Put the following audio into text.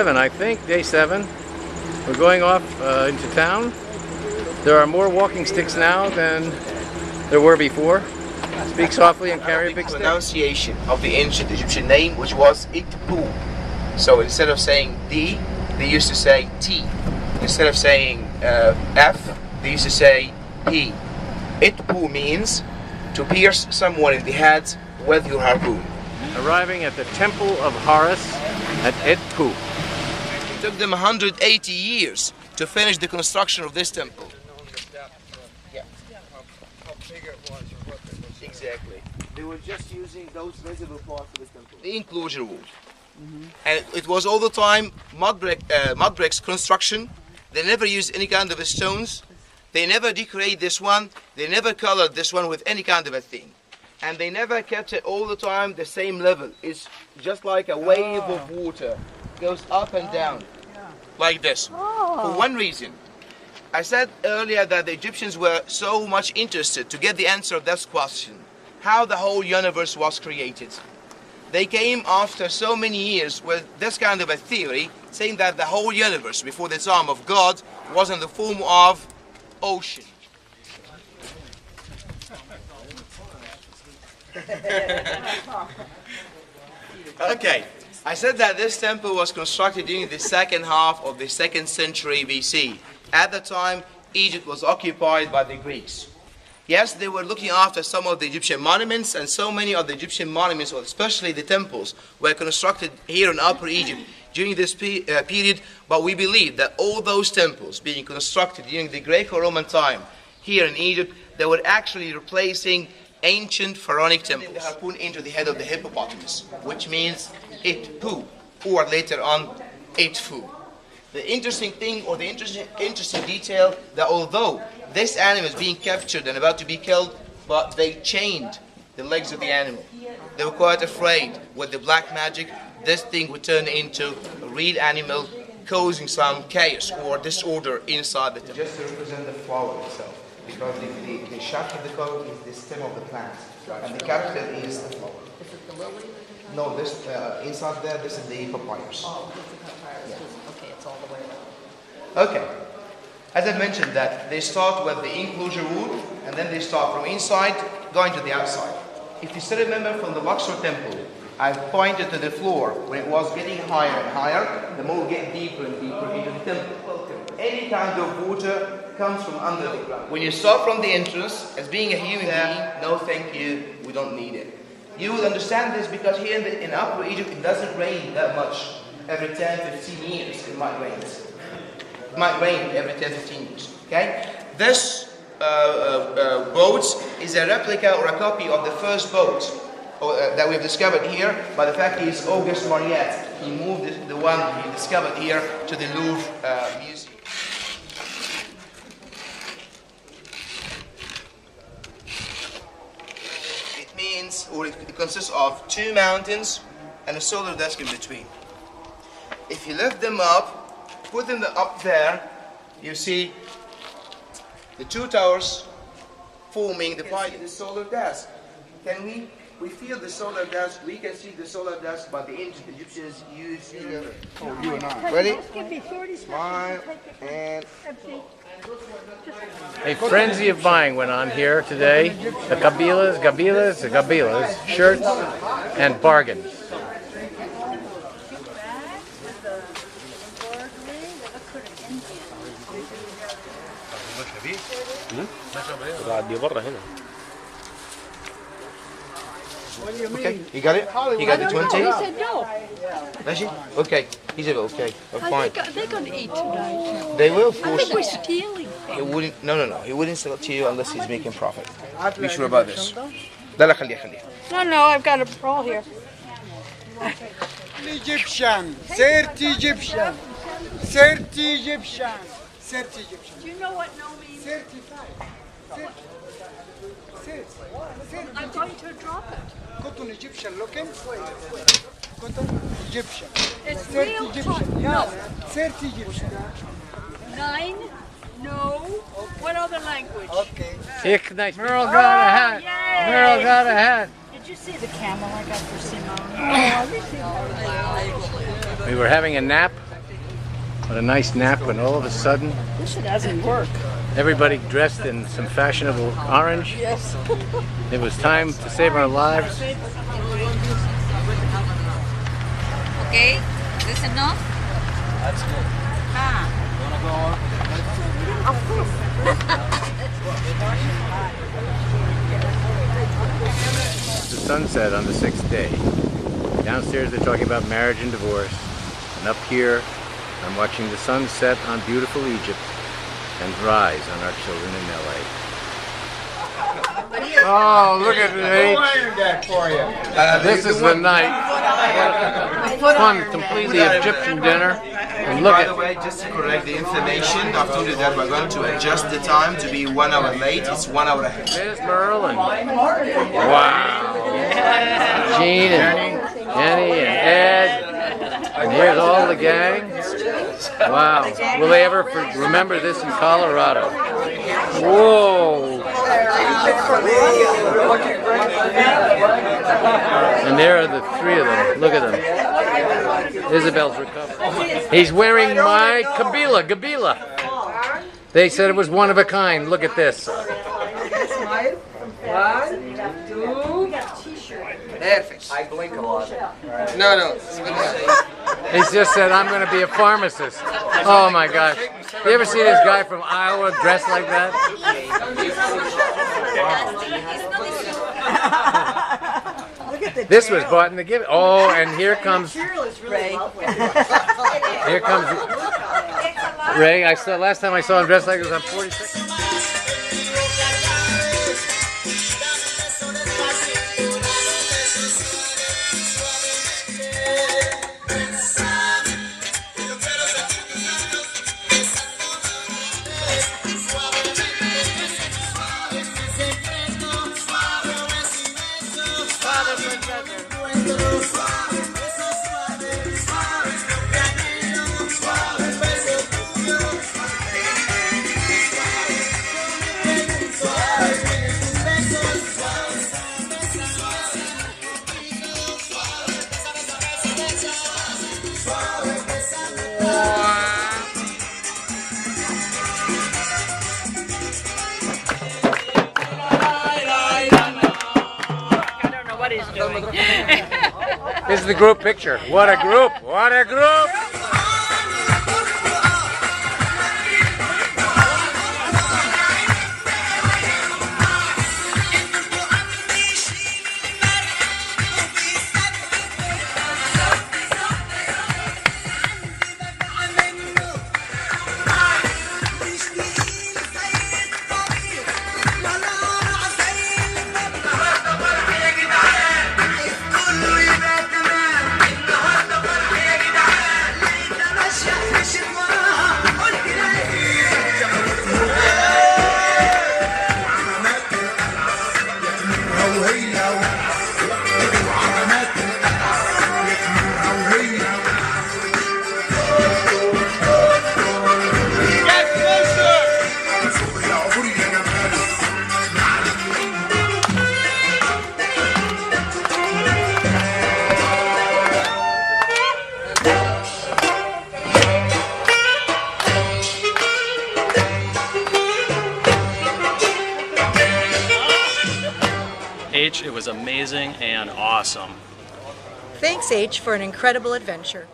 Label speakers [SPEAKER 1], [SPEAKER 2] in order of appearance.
[SPEAKER 1] I think, day 7. We're going off into town. There are more walking sticks now than there were before. Speak softly and carry a big stick.
[SPEAKER 2] Pronunciation of the ancient Egyptian name, which was Itpu. So instead of saying D, they used to say T. Instead of saying F, they used to say P. Itpu means to pierce someone in the head with your harpoon.
[SPEAKER 1] Arriving at the temple of Horus at Itpu.
[SPEAKER 2] It took them 180 years to finish the construction of this temple. Yeah.
[SPEAKER 3] How big it was or what it was.
[SPEAKER 2] Exactly. They were just using those visible parts of this temple. The enclosure wall. And it was all the time mud bricks construction. They never used any kind of stones. They never decorated this one. They never colored this one with any kind of a thing. And they never kept it all the time the same level. It's just like a wave of water. Goes up and down. Like this. For one reason. I said earlier that the Egyptians were so much interested to get the answer of this question. How the whole universe was created. They came after so many years with this kind of a theory, saying that the whole universe before the time of God was in the form of ocean. Okay, I said that this temple was constructed during the second half of the 2nd century BC. At the time, Egypt was occupied by the Greeks. Yes, they were looking after some of the Egyptian monuments, and so many of the Egyptian monuments, especially the temples, were constructed here in Upper Egypt during this period, but we believe that all those temples being constructed during the Greco-Roman time here in Egypt, they were actually replacing ancient pharaonic temples. The harpoon into the head of the hippopotamus, which means Itpu, or later on Itfu. The interesting thing, or the interesting detail, that although this animal is being captured and about to be killed, but they chained the legs of the animal. They were quite afraid with the black magic this thing would turn into a real animal, causing some chaos or disorder inside the temple. Just to represent the flower itself, because the shaft of the flower is the stem of the plant, and the capital is the flower.
[SPEAKER 4] Is it the lily?
[SPEAKER 2] No, this inside there, this is the papyrus.
[SPEAKER 4] Oh, this is the papyrus. Yeah. Okay, it's all the way around.
[SPEAKER 2] Okay. As I mentioned that they start with the enclosure wood, and then they start from inside going to the outside. If you still remember from the Luxor temple, I pointed to the floor when it was getting higher and higher, the more we get deeper and deeper into the temple. Any kind of water comes from under the ground. When you start from the entrance, as being a human being, no thank you, we don't need it. You will understand this because here in Upper Egypt it doesn't rain that much. Every 10-15 years it might rain. It might rain every 10-15 years. Okay? This boat is a replica or a copy of the first boat that we've discovered here by the fact is Auguste Mariette. He moved the one he discovered here to the Louvre Museum. It means, or it consists of 2 mountains and a solar disk in between. If you lift them up, put them up there, you see the 2 towers forming the solar disk. Can we feel the solar disk? We can see the solar disk, but the ancient Egyptians used to.
[SPEAKER 3] Oh, you and I.
[SPEAKER 2] Ready?
[SPEAKER 5] Give me 30 seconds.
[SPEAKER 2] Smile and.
[SPEAKER 1] A frenzy of buying went on here today. The Gabilas, shirts and bargains.
[SPEAKER 2] Okay, you got it? You got the 20?
[SPEAKER 5] He said no.
[SPEAKER 2] Does she? Okay, he said okay. Oh, fine.
[SPEAKER 5] They're going to eat tonight.
[SPEAKER 2] They will, of
[SPEAKER 5] I
[SPEAKER 2] course.
[SPEAKER 5] think we're stealing.
[SPEAKER 2] He wouldn't. No. He wouldn't sell it to you unless he's making profit. Be sure about this. لا خليه.
[SPEAKER 5] No, I've got a pro here.
[SPEAKER 3] Egyptian. Certi Egyptian. Certi Egyptian. Certi Egyptian.
[SPEAKER 5] Do you know what no means?
[SPEAKER 3] Certified.
[SPEAKER 5] I'm going to drop it.
[SPEAKER 3] Cotton Egyptian looking. Cotton Egyptian.
[SPEAKER 5] It's
[SPEAKER 3] Certi
[SPEAKER 5] real
[SPEAKER 3] Egyptian.
[SPEAKER 5] cotton.
[SPEAKER 3] Yeah.
[SPEAKER 5] No.
[SPEAKER 3] Certi Egyptian.
[SPEAKER 5] 9. No. What other language?
[SPEAKER 3] Okay.
[SPEAKER 1] Hick, nice. Merle got a hat.
[SPEAKER 5] Yay.
[SPEAKER 1] Merle got a hat.
[SPEAKER 5] Did you see the camel I got for Simone?
[SPEAKER 1] We were having a nap What a nice nap when all of a sudden
[SPEAKER 4] This shit doesn't work.
[SPEAKER 1] everybody dressed in some fashionable orange.
[SPEAKER 4] Yes.
[SPEAKER 1] It was time to save our lives.
[SPEAKER 6] Okay, is this enough?
[SPEAKER 2] That's good.
[SPEAKER 6] Ah.
[SPEAKER 1] The sunset on the 6th day. Downstairs they're talking about marriage and divorce. And up here I'm watching the sun set on beautiful Egypt and rise on our children in LA. Oh, look at me. This is the night. Fun, completely Egyptian dinner. And look
[SPEAKER 2] By the
[SPEAKER 1] at
[SPEAKER 2] way, just to correct the information, I've told you that we're going to adjust the time to be 1 hour late. It's 1 hour ahead.
[SPEAKER 1] Miss Merlin. Wow. Gene and Jenny and Ed. And here's all the gang. Wow. Will they ever remember this in Colorado? Whoa. And there are the three of them. Look at them. Isabel's recovered. He's wearing my Kabila. They said it was one of a kind. Look at this.
[SPEAKER 7] Smile. 1, 2. Perfect. I blink a lot. No.
[SPEAKER 1] He just said, I'm going to be a pharmacist. Oh my gosh. You ever see this guy from Iowa dressed like that? This was bought in the gift. Oh, and here comes
[SPEAKER 4] Ray.
[SPEAKER 1] Here comes Ray. I saw last time I saw him dressed like this was on 46. This is the group picture. What a group! What a group!
[SPEAKER 8] H, it was amazing and awesome.
[SPEAKER 4] Thanks, H, for an incredible adventure.